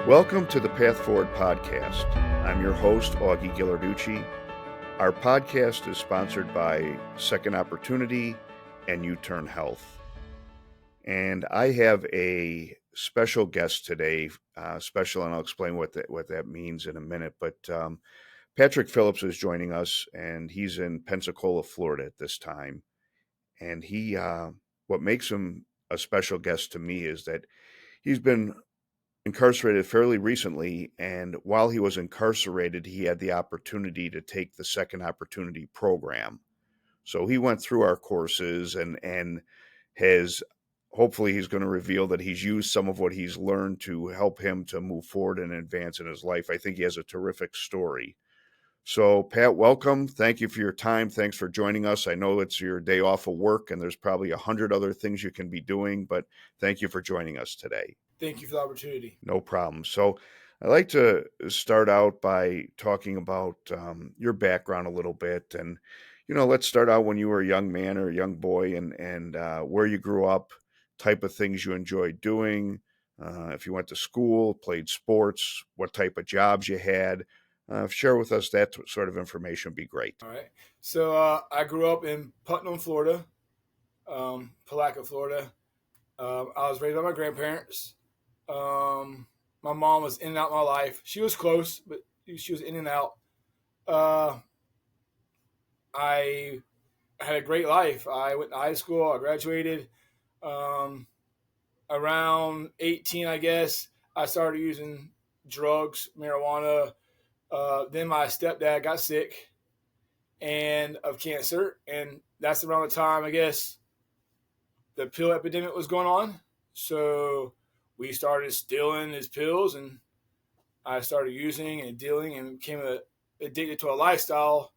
Welcome to the Path Forward podcast. I'm your host, Augie Gillarducci. Our podcast is sponsored by Second Opportunity and U-Turn Health. And I have a special guest today, special, and I'll explain what that means in a minute. But Patrick Phillips is joining us, and he's in Pensacola, Florida at this time. And what makes him a special guest to me is that he's been incarcerated fairly recently, and while he was incarcerated, he had the opportunity to take the Second Opportunity program. So he went through our courses and has hopefully he's going to reveal that he's used some of what he's learned to help him to move forward and advance in his life. I think he has a terrific story. So, Pat, welcome. Thank you for your time. Thanks for joining us. I know it's your day off of work, and there's probably 100 other things you can be doing, but thank you for joining us today. Thank you for the opportunity. No problem. So I'd like to start out by talking about your background a little bit. And, let's start out when you were a young man or a young boy and where you grew up, type of things you enjoyed doing, if you went to school, played sports, what type of jobs you had. Share with us that sort of information would be great. All right. So I grew up in Putnam, Florida, Palaca, Florida. I was raised by my grandparents. My mom was in and out of my life. She was close, but she was in and out. I had a great life. I went to high school. I graduated. Around 18, I guess, I started using drugs, marijuana. Then my stepdad got sick and of cancer, and that's around the time, I guess, the pill epidemic was going on. So we started stealing his pills, and I started using and dealing and became addicted to a lifestyle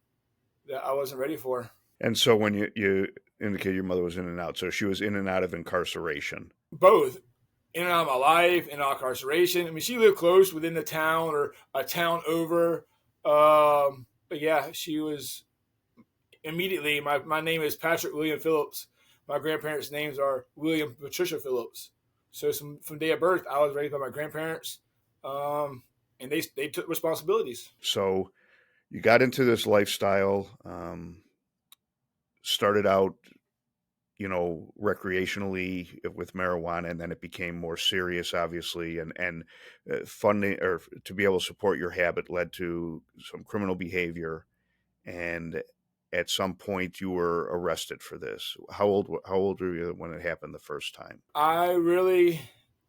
that I wasn't ready for. And so when you indicate your mother was in and out, so she was in and out of incarceration? Both. In and out of my life, in and out of incarceration. I mean, she lived close within the town or a town over. But yeah, she was immediately, my name is Patrick William Phillips. My grandparents' names are William Patricia Phillips. So from day of birth, I was raised by my grandparents, and they took responsibilities. So you got into this lifestyle, started out, recreationally with marijuana, and then it became more serious, obviously, and funding or to be able to support your habit led to some criminal behavior, and at some point you were arrested for this. How old were you when it happened the first time? I really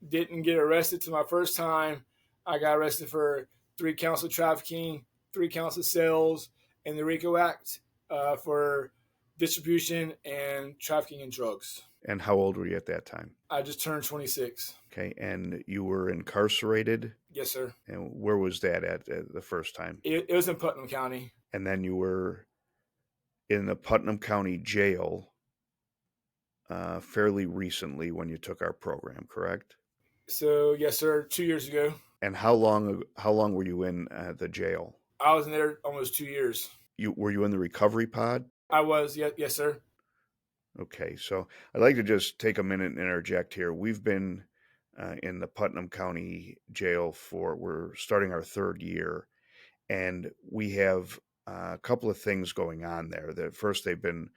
didn't get arrested to my first time. I got arrested for 3 counts of trafficking, 3 counts of sales, and the RICO Act for distribution and trafficking in drugs. And how old were you at that time? I just turned 26. Okay, and you were incarcerated? Yes, sir. And where was that at the first time? It was in Putnam County. And then you were in the Putnam County jail fairly recently when you took our program, correct? So, yes, sir, 2 years ago. And how long were you in the jail? I was in there almost 2 years. Were you in the recovery pod? I was, yes, sir. Okay, so I'd like to just take a minute and interject here. We've been in the Putnam County jail we're starting our 3rd year, and we have a couple of things going on there. That first, they've been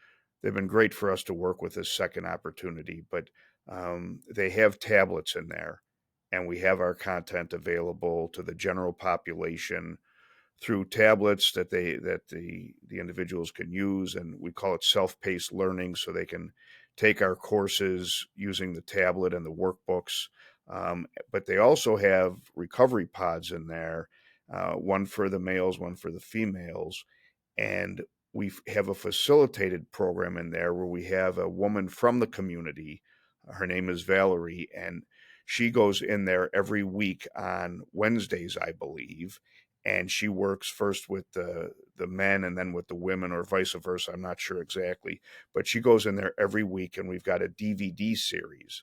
great for us to work with this Second Opportunity, but they have tablets in there, and we have our content available to the general population through tablets that the individuals can use, and we call it self-paced learning, so they can take our courses using the tablet and the workbooks. But they also have recovery pods in there, one for the males, one for the females, and we have a facilitated program in there where we have a woman from the community. Her name is Valerie, and she goes in there every week on Wednesdays, I believe, and she works first with the men and then with the women, or vice versa. I'm not sure exactly, but she goes in there every week, and we've got a DVD series.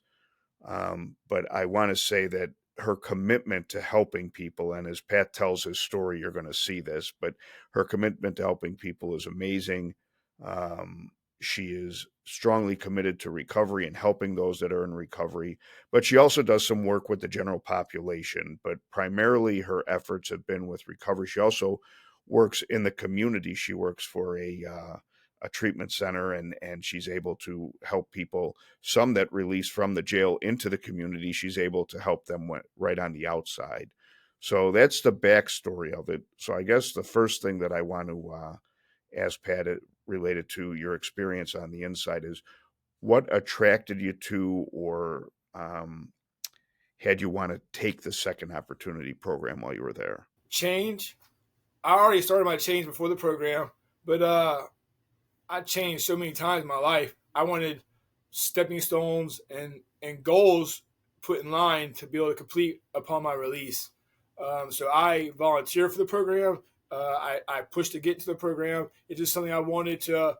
But I want to say that her commitment to helping people, and as Pat tells his story, you're going to see this, but her commitment to helping people is amazing. she is strongly committed to recovery and helping those that are in recovery, but she also does some work with the general population. But primarily her efforts have been with recovery. She also works in the community. She works for a treatment center, and she's able to help people, some that release from the jail into the community. She's able to help them right on the outside. So that's the backstory of it. So I guess the first thing that I want to ask Pat, related to your experience on the inside, is what attracted you to, or had you want to take the second opportunity program while you were there? Change. I already started my change before the program, but I changed so many times in my life. I wanted stepping stones and goals put in line to be able to complete upon my release. So I volunteered for the program. I pushed to get into the program. It's just something I wanted to.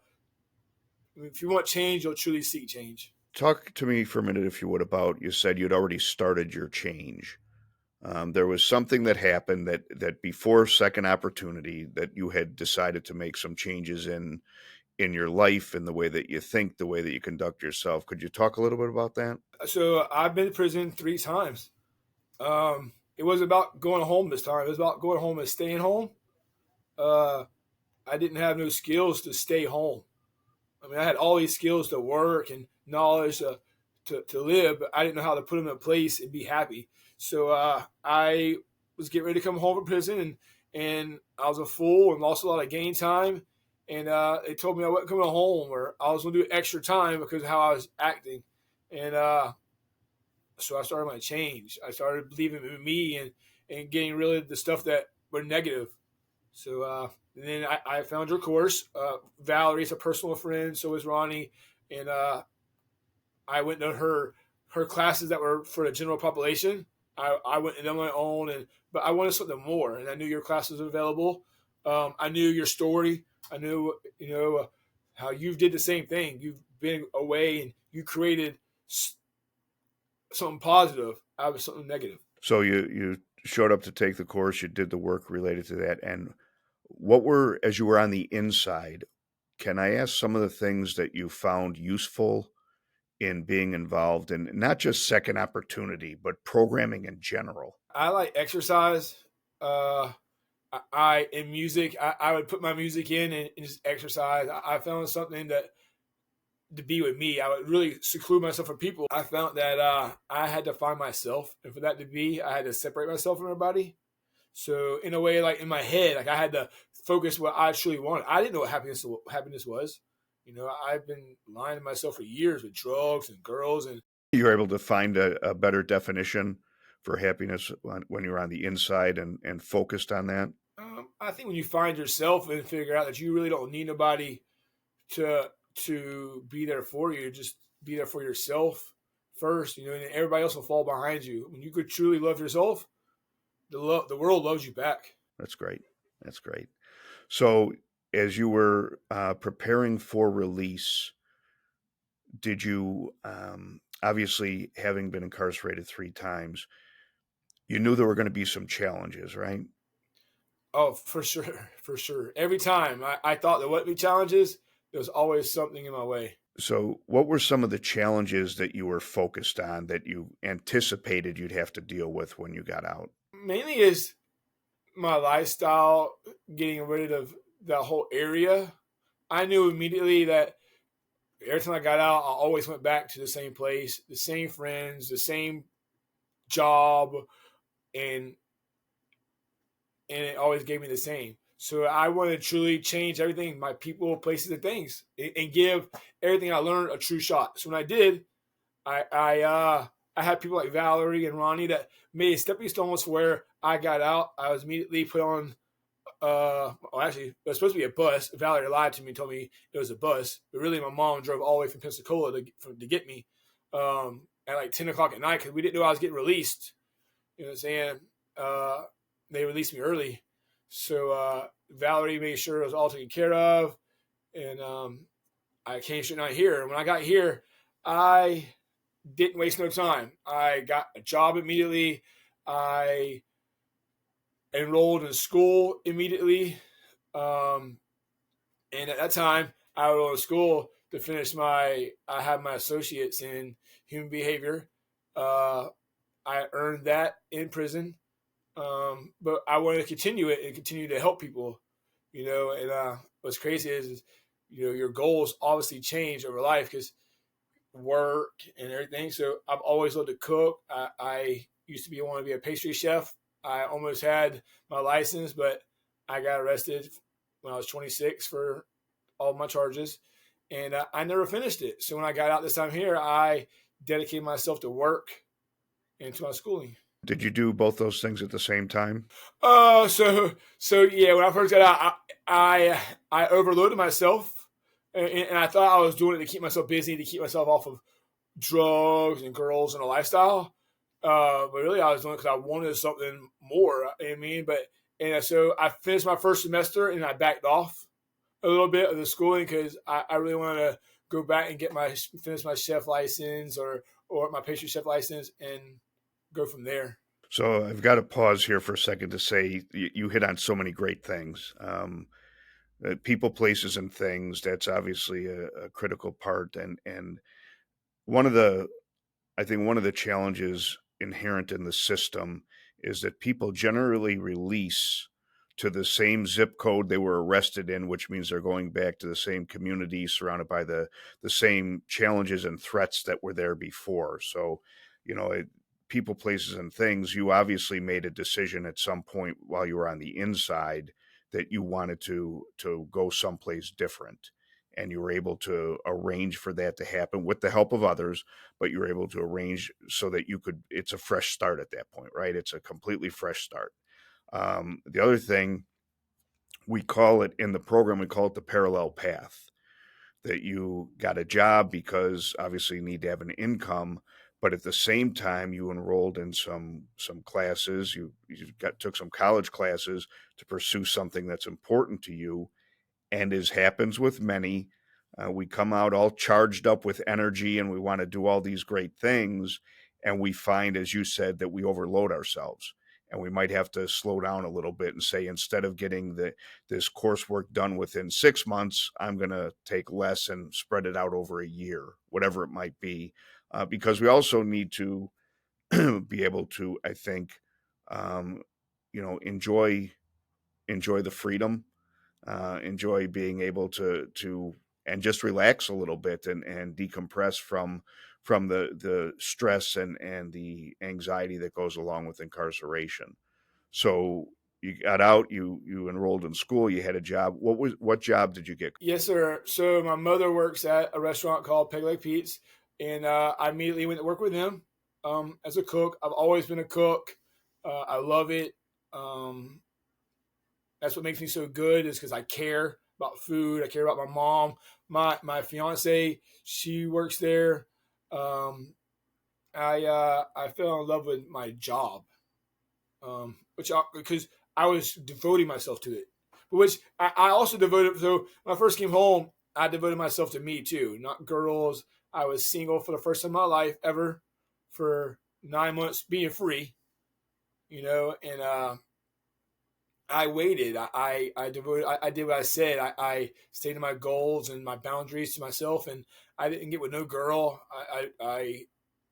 If you want change, you'll truly seek change. Talk to me for a minute, if you would, about, you said you'd already started your change. There was something that happened that before second opportunity, that you had decided to make some changes in your life, in the way that you think, the way that you conduct yourself. Could you talk a little bit about that? So I've been to prison 3 times. It was about going home this time. It was about going home and staying home. Uh, I didn't have no skills to stay home. I mean, I had all these skills to work and knowledge to live, but I didn't know how to put them in place and be happy. So I was getting ready to come home from prison, and I was a fool and lost a lot of game time. And they told me I wasn't coming home, or I was going to do extra time because of how I was acting. And so I started my change. I started believing in me and getting rid of the stuff that were negative. So and then I found your course. Valerie's a personal friend, so is Ronnie, and I went to her classes that were for the general population. I went in on my own, but I wanted something more, and I knew your classes were available. I knew your story. I knew how you did the same thing. You've been away and you created something positive out of something negative. So you showed up to take the course, you did the work related to that, and what were, as you were on the inside, can I ask some of the things that you found useful in being involved in not just second opportunity, but programming in general? I like exercise. Uh, I in music, I would put my music in and just exercise. I found something that to be with me. I would really seclude myself from people. I found that I had to find myself, and for that to be, I had to separate myself from everybody. So in a way, like in my head, like I had to focus what I truly wanted. I didn't know what happiness was. I've been lying to myself for years with drugs and girls, and You were able to find a better definition for happiness when you were on the inside and focused on that? I think when you find yourself and figure out that you really don't need nobody to be there for you, just be there for yourself first, and everybody else will fall behind you. When you could truly love yourself, the world loves you back. That's great. That's great. So, as you were preparing for release, did you, obviously, having been incarcerated 3 times, you knew there were going to be some challenges, right? Oh, for sure, for sure. Every time I thought there would be challenges, there was always something in my way. So, what were some of the challenges that you were focused on, that you anticipated you'd have to deal with when you got out? Mainly is my lifestyle, getting rid of that whole area. I knew immediately that every time I got out, I always went back to the same place, the same friends, the same job, and and it always gave me the same. So I want to truly change everything, my people, places, and things, and give everything I learned a true shot. So when I did, I had people like Valerie and Ronnie that made stepping stones where I got out. I was immediately put on. Well, actually, it was supposed to be a bus. Valerie lied to me, and told me it was a bus, but really, my mom drove all the way from Pensacola to get me at like 10 o'clock at night because we didn't know I was getting released. You know what I'm saying? Uh, they released me early, so Valerie made sure it was all taken care of, and I came straight out here. And when I got here, I didn't waste no time. I got a job immediately. I enrolled in school immediately. And at that time, I enrolled in school to finish I have my associates in human behavior. Uh, I earned that in prison, but I wanted to continue it and continue to help people, And what's crazy is, your goals obviously change over life because work and everything. So I've always loved to cook. I used to want to be a pastry chef. I almost had my license, but I got arrested when I was 26 for all my charges, and I never finished it. So when I got out this time here, I dedicated myself to work and to my schooling. Did you do both those things at the same time? So yeah, when I first got out, I overloaded myself, and I thought I was doing it to keep myself busy, to keep myself off of drugs and girls and a lifestyle. But really, I was doing it because I wanted something more. You know what I mean, so I finished my first semester and I backed off a little bit of the schooling because I really wanted to go back and finish my chef license or my pastry chef license and go from there. So I've got to pause here for a second to say you hit on so many great things. People, places, and things. That's obviously a critical part, and one of the I think one of the challenges inherent in the system is that people generally release to the same zip code they were arrested in, which means they're going back to the same community surrounded by the same challenges and threats that were there before. So, you know, people, places, and things, you obviously made a decision at some point while you were on the inside that you wanted to go someplace different. And you were able to arrange for that to happen with the help of others, but you were able to arrange so that it's a fresh start at that point, right? It's a completely fresh start. The other thing, we call it in the program, we call it the parallel path, that you got a job because obviously you need to have an income, but at the same time you enrolled in some classes, took some college classes to pursue something that's important to you. And as happens with many, we come out all charged up with energy and we want to do all these great things. And we find, as you said, that we overload ourselves. And we might have to slow down a little bit and say, instead of getting this coursework done within 6 months, I'm going to take less and spread it out over a year, whatever it might be. Because we also need to be able to, I think, um, enjoy the freedom, enjoy being able to and just relax a little bit and decompress from the stress and the anxiety that goes along with incarceration. So you got out, you enrolled in school, you had a job. What job did you get? Yes, sir. So my mother works at a restaurant called Peg Leg Pete's, and I immediately went to work with him as a cook. I've always been a cook. I love it. Um, that's what makes me so good is because I care about food. I care about my mom. My fiance, she works there. Um, I fell in love with my job, because I was devoting myself to it. Which I also devoted. So when I first came home, I devoted myself to me too, not girls. I was single for the first time in my life ever for 9 months, being free, and I waited. I devoted. I did what I said. I stayed to my goals and my boundaries to myself, and I didn't get with no girl. I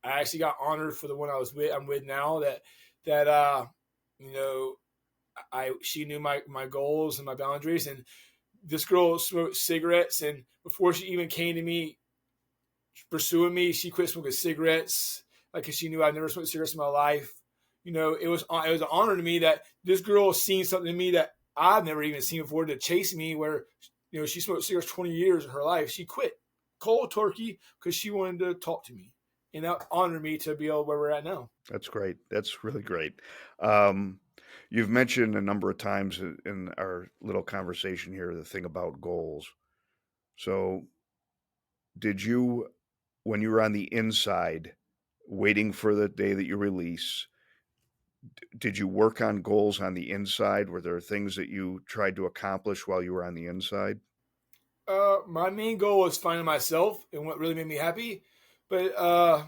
actually got honored for the one I'm with now. That you know she knew my goals and my boundaries, and this girl smoked cigarettes, and before she even came to me pursuing me, she quit smoking cigarettes, like, cause she knew I'd never smoked cigarettes in my life. It was an honor to me that this girl seen something in me that I've never even seen before, to chase me, where she smoked cigarettes 20 years of her life. She quit cold turkey because she wanted to talk to me, and that honored me to be able where we're at now. That's great. That's really great. Um, you've mentioned a number of times in our little conversation here the thing about goals. So did you, when you were on the inside waiting for the day that you release, did you work on goals on the inside? Were there things that you tried to accomplish while you were on the inside? My main goal was finding myself and what really made me happy, but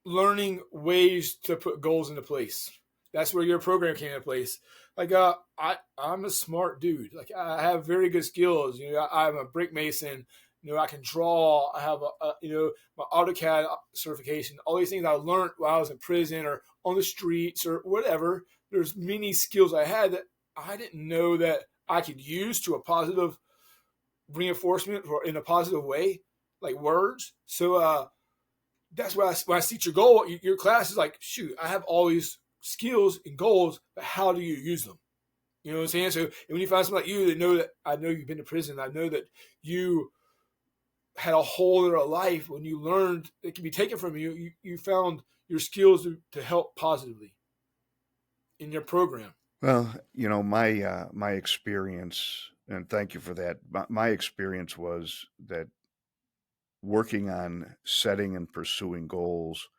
learning ways to put goals into place. That's where your program came into place. Like, I'm a smart dude. Like, I have very good skills. I'm a brick mason. I can draw. I have my AutoCAD certification. All these things I learned while I was in prison or on the streets or whatever. There's many skills I had that I didn't know that I could use to a positive reinforcement or in a positive way, like words. So that's why when I see your goal, your class is like, shoot, I have all these skills and goals, but how do you use them? You know what I'm saying? So when you find somebody like you that I know you've been to prison, I know that you had a whole other life when you learned it can be taken from you. You found your skills to help positively in your program. Well, my experience, and thank you for that. My experience was that working on setting and pursuing goals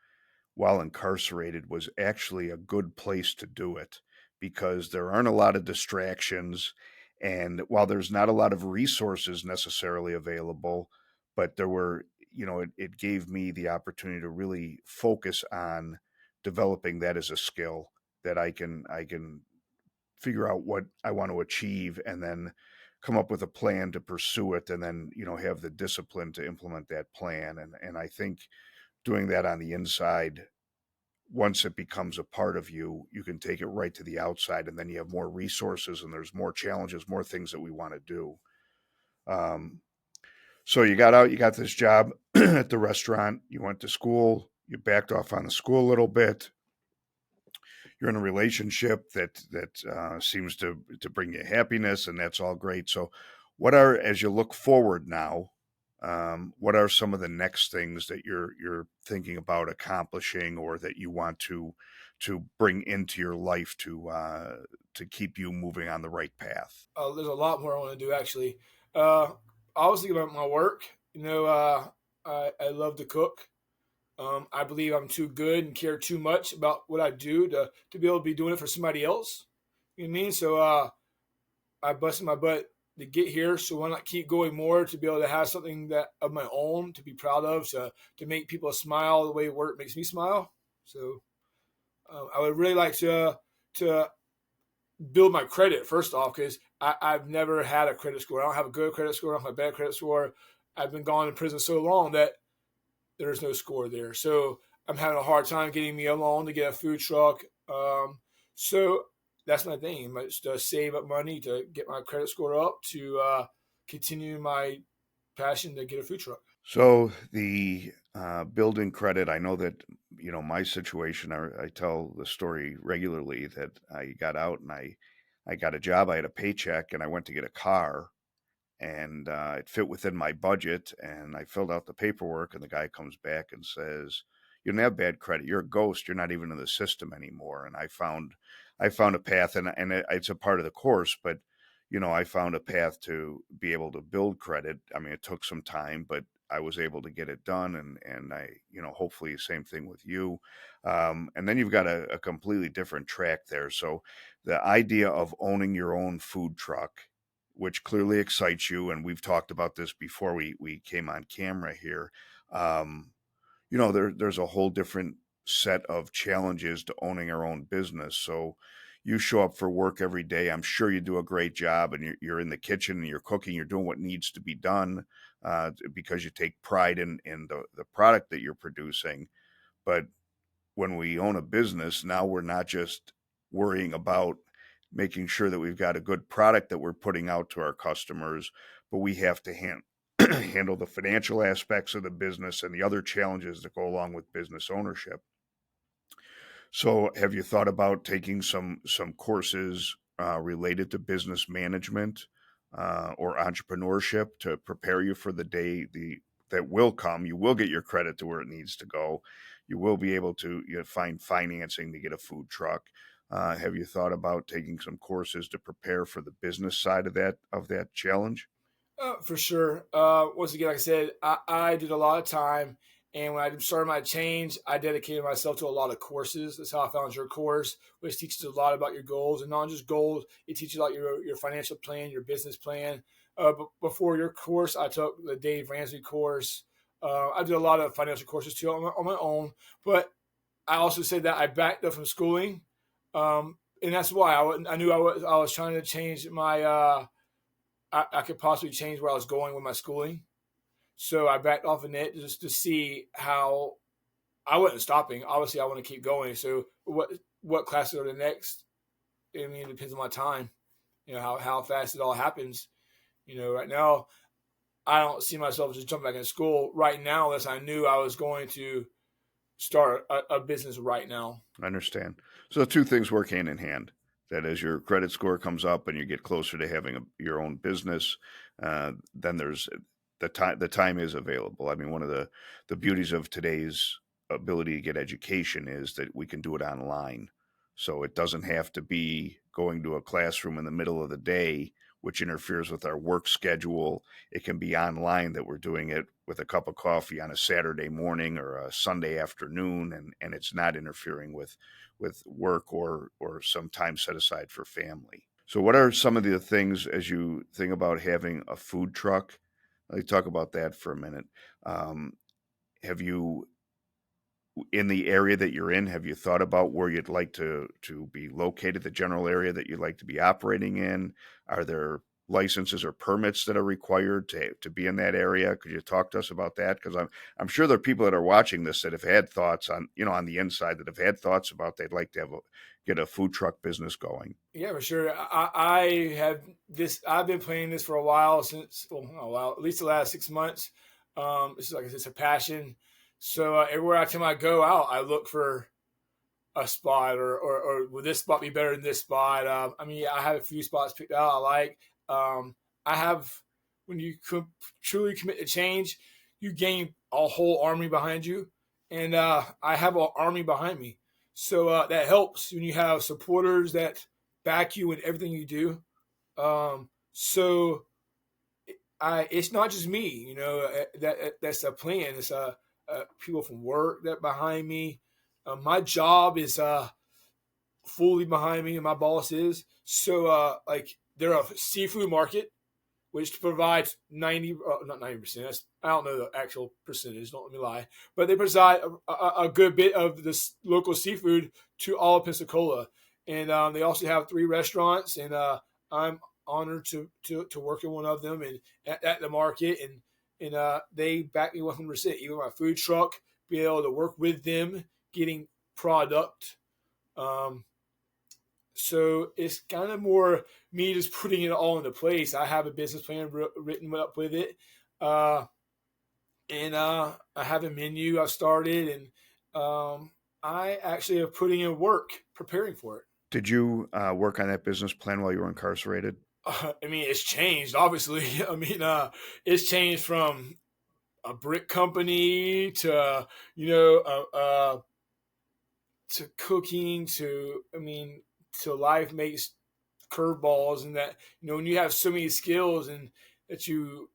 while incarcerated was actually a good place to do it because there aren't a lot of distractions. And while there's not a lot of resources necessarily available, but there were, it gave me the opportunity to really focus on developing that as a skill that I can figure out what I want to achieve and then come up with a plan to pursue it and then, have the discipline to implement that plan. And I think doing that on the inside, once it becomes a part of you, you can take it right to the outside and then you have more resources and there's more challenges, more things that we want to do. Um, so you got out, you got this job at the restaurant, you went to school, you backed off on the school a little bit. You're in a relationship that seems to bring you happiness, and that's all great. So, as you look forward now, what are some of the next things that you're thinking about accomplishing, or that you want to bring into your life to keep you moving on the right path? There's a lot more I want to do actually. I was thinking about my work. I love to cook. I believe I'm too good and care too much about what I do to be able to be doing it for somebody else. You know what I mean? So I busted my butt to get here. So why not keep going more to be able to have something that of my own to be proud of, to make people smile the way work makes me smile. So I would really like to build my credit first off because I've never had a credit score. I don't have a good credit score. I don't have a bad credit score. I've been gone in prison so long that there's no score there. So I'm having a hard time getting me a loan to get a food truck. So that's my thing. It's to save up money to get my credit score up to continue my passion to get a food truck. So the building credit, I know that my situation. I tell the story regularly that I got out and I got a job. I had a paycheck and I went to get a car, and it fit within my budget. And I filled out the paperwork, and the guy comes back and says, "You don't have bad credit. You're a ghost. You're not even in the system anymore." And I found a path, and it's a part of the course, but I found a path to be able to build credit. I mean, it took some time, but I was able to get it done, and I, hopefully same thing with you. And then you've got a completely different track there. So the idea of owning your own food truck, which clearly excites you, and we've talked about this before we came on camera here. Um, there's a whole different set of challenges to owning our own business. So you show up for work every day. I'm sure you do a great job, and you're in the kitchen and you're cooking. You're doing what needs to be done because you take pride in the product that you're producing. But when we own a business, now we're not just worrying about making sure that we've got a good product that we're putting out to our customers, but we have to handle the financial aspects of the business and the other challenges that go along with business ownership. So, have you thought about taking some courses related to business management or entrepreneurship to prepare you for the day that will come? You will get your credit to where it needs to go. You will be able to find financing to get a food truck. Have you thought about taking some courses to prepare for the business side of that challenge? For sure. Once again, like I said, I did a lot of time. And when I started my change, I dedicated myself to a lot of courses. That's how I found your course, which teaches a lot about your goals. And not just goals, it teaches about your financial plan, your business plan. But before your course, I took the Dave Ramsey course. I did a lot of financial courses too on my own. But I also said that I backed up from schooling. And that's why I knew I was trying to change my I could possibly change where I was going with my schooling. So I backed off of it just to see how. I wasn't stopping. Obviously, I want to keep going. So what classes are the next? I mean, it depends on my time. How fast it all happens. Right now I don't see myself just jumping back in school right now unless I knew I was going to start a business right now. I understand. So the two things work hand in hand. That as your credit score comes up and you get closer to having your own business, then there's the time. The time is available. I mean, one of the beauties of today's ability to get education is that we can do it online. So it doesn't have to be going to a classroom in the middle of the day, which interferes with our work schedule. It can be online that we're doing it with a cup of coffee on a Saturday morning or a Sunday afternoon, and it's not interfering with work or some time set aside for family. So what are some of the things as you think about having a food truck? Let me talk about that for a minute. Have you in the area that you're in, have you thought about where you'd like to be located, the general area that you'd like to be operating in? Are there licenses or permits that are required to be in that area? Could you talk to us about that? Because I'm sure there are people that are watching this that have had thoughts on, on the inside, that have had thoughts about they'd like to get a food truck business going. Yeah, for sure. I have this. I've been playing this for a while since, well, not a while, at least the last 6 months. It's like it's a passion. So everywhere I go out, I look for a spot, or will this spot be better than this spot? I mean, I have a few spots picked out I like. I have when you truly commit to change, you gain a whole army behind you, and I have an army behind me. So that helps when you have supporters that back you in everything you do. So it's not just me, that's a plan. It's people from work that behind me. My job is fully behind me, and my boss is. So like they're a seafood market, which provides 90, not 90%. I don't know the actual percentage. Don't let me lie, but they provide a good bit of this local seafood to all of Pensacola, and they also have 3 restaurants, and I'm honored to work in one of them and at the market, and they back me 100%. Even my food truck, be able to work with them, getting product. Um, so it's kind of more me just putting it all into place. I have a business plan written up with it, uh, and I have a menu I've started, and I actually am putting in work preparing for it. Did you work on that business plan while you were incarcerated? I mean, it's changed. Obviously, I mean, it's changed from a brick company to to cooking to, I mean, to life makes curveballs, and that when you have so many skills and that you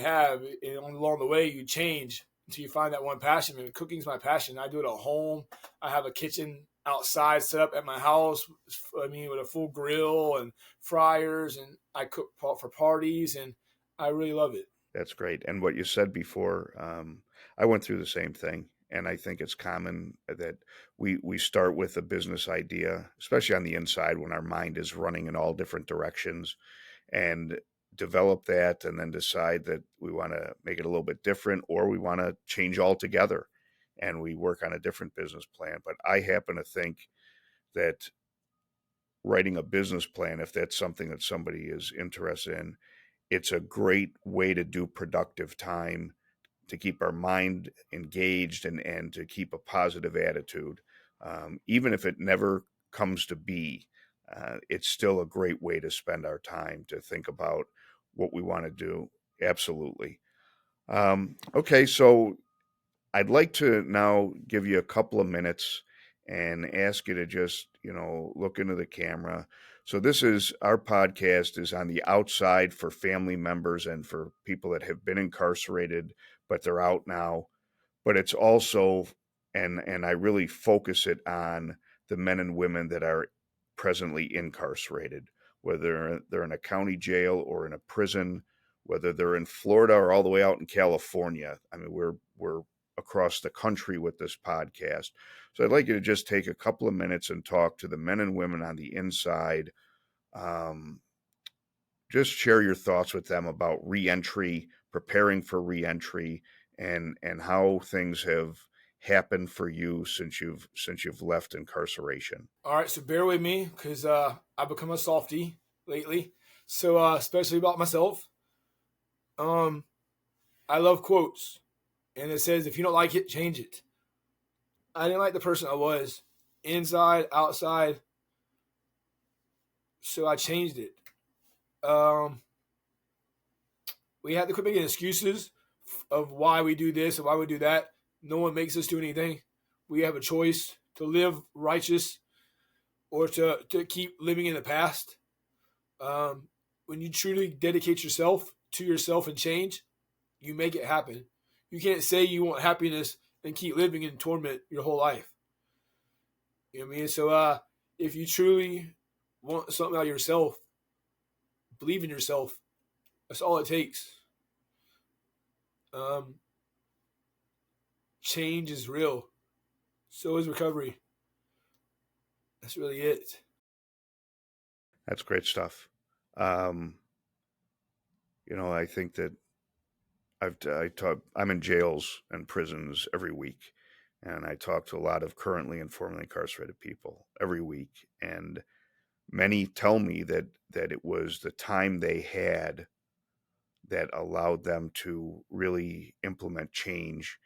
have, and along the way you change until you find that one passion. I mean, cooking's my passion. I do it at home. I have a kitchen outside set up at my house. I mean, with a full grill and fryers, and I cook for parties, and I really love it. That's great. And what you said before, I went through the same thing, and I think it's common that we start with a business idea, especially on the inside when our mind is running in all different directions, and develop that, and then decide that we want to make it a little bit different, or we want to change altogether, and we work on a different business plan. But I happen to think that writing a business plan, if that's something that somebody is interested in, it's a great way to do productive time, to keep our mind engaged and to keep a positive attitude. Even if it never comes to be, it's still a great way to spend our time, to think about what we want to do. Absolutely. Okay, so I'd like to now give you a couple of minutes and ask you to just, look into the camera. So this is our podcast is on the outside for family members and for people that have been incarcerated, but they're out now. But it's also, and I really focus it on the men and women that are presently incarcerated, whether they're in a county jail or in a prison, whether they're in Florida or all the way out in California. I mean, we're across the country with this podcast. So I'd like you to just take a couple of minutes and talk to the men and women on the inside. Just share your thoughts with them about reentry, preparing for reentry, and how things have happened for you since you've left incarceration. All right, so bear with me because I've become a softie lately. So especially about myself. Um, I love quotes, and it says, "If you don't like it, change it." I didn't like the person I was, inside, outside, so I changed it. Um, we have to quit making excuses of why we do this and why we do that. No one makes us do anything. We have a choice to live righteous or to keep living in the past. Um, when you truly dedicate yourself to yourself and change, you make it happen. You can't say you want happiness and keep living in torment your whole life. You know what I mean? So if you truly want something out of yourself, believe in yourself. That's all it takes. Um, change is real. So is recovery. That's really it. That's great stuff. Um, I think that I'm in jails and prisons every week, and I talk to a lot of currently and formerly incarcerated people every week, and many tell me that it was the time they had that allowed them to really implement change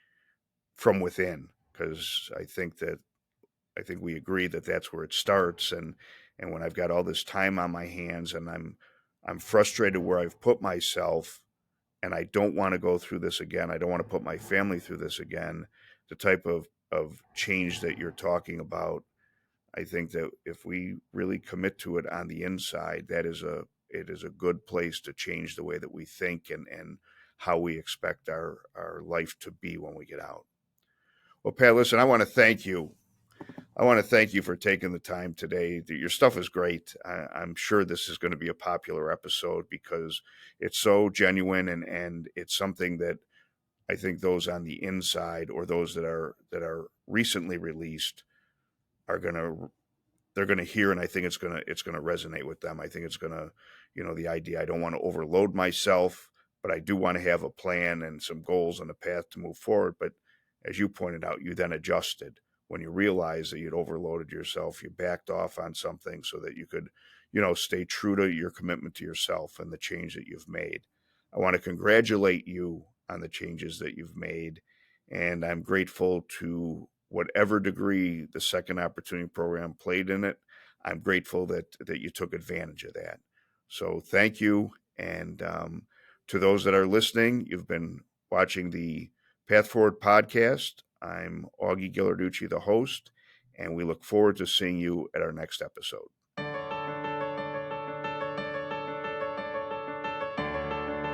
from within. Because I think we agree that that's where it starts, and when I've got all this time on my hands and I'm frustrated where I've put myself, and I don't want to go through this again. I don't want to put my family through this again. The type of change that you're talking about, I think that if we really commit to it on the inside, it is a good place to change the way that we think and how we expect our life to be when we get out. Well, Pat, listen, I want to thank you. I want to thank you for taking the time today. Your stuff is great. I'm sure this is going to be a popular episode because it's so genuine, and it's something that I think those on the inside or those that are recently released are going to they're going to hear, and I think it's going to resonate with them. I think it's going to, the idea, I don't want to overload myself, but I do want to have a plan and some goals and a path to move forward. But as you pointed out, you then adjusted when you realized that you'd overloaded yourself. You backed off on something so that you could, stay true to your commitment to yourself and the change that you've made. I want to congratulate you on the changes that you've made, and I'm grateful to whatever degree the Second Opportunity Program played in it. I'm grateful that you took advantage of that. So thank you. And to those that are listening, you've been watching the Path Forward podcast. I'm Augie Gillarducci, the host, and we look forward to seeing you at our next episode.